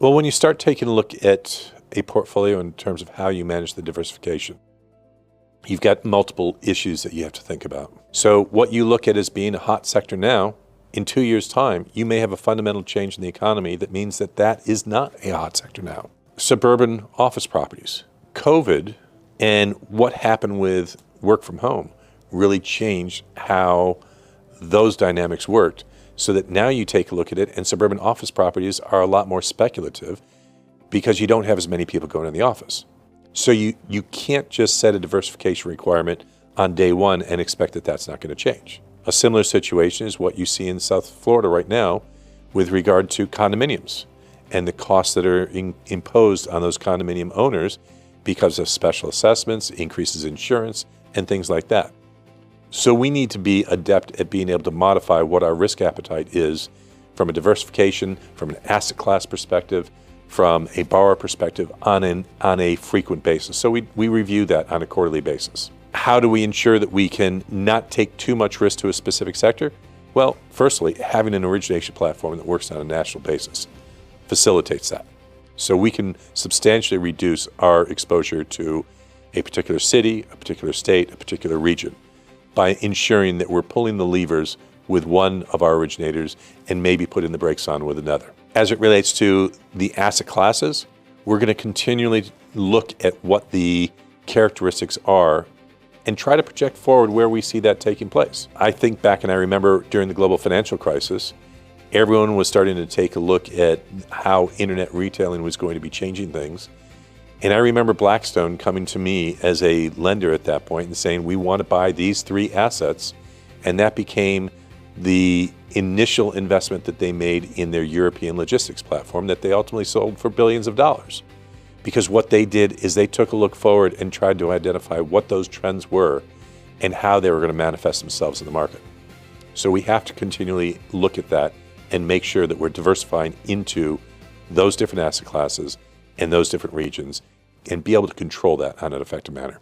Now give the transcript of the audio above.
Well, when you start taking a look at a portfolio in terms of how you manage the diversification, you've got multiple issues that you have to think about. So what you look at as being a hot sector now, in 2 years' time, you may have a fundamental change in the economy that means that that is not a hot sector now. Suburban office properties. COVID and what happened with work from home really changed how those dynamics worked, so that now you take a look at it and suburban office properties are a lot more speculative because you don't have as many people going in the office. So you can't just set a diversification requirement on day one and expect that that's not going to change. A similar situation is what you see in South Florida right now with regard to condominiums and the costs that are imposed on those condominium owners because of special assessments, increases in insurance, and things like that. So we need to be adept at being able to modify what our risk appetite is from a diversification, from an asset class perspective, from a borrower perspective on a frequent basis. So we review that on a quarterly basis. How do we ensure that we can not take too much risk to a specific sector? Well, firstly, having an origination platform that works on a national basis facilitates that. So we can substantially reduce our exposure to a particular city, a particular state, a particular region by ensuring that we're pulling the levers with one of our originators and maybe putting the brakes on with another. As it relates to the asset classes, we're going to continually look at what the characteristics are and try to project forward where we see that taking place. I think back and I remember during the global financial crisis, everyone was starting to take a look at how internet retailing was going to be changing things. And I remember Blackstone coming to me as a lender at that point and saying, we want to buy these 3 assets. And that became the initial investment that they made in their European logistics platform that they ultimately sold for billions of dollars. Because what they did is they took a look forward and tried to identify what those trends were and how they were going to manifest themselves in the market. So we have to continually look at that and make sure that we're diversifying into those different asset classes and those different regions and be able to control that on an effective manner.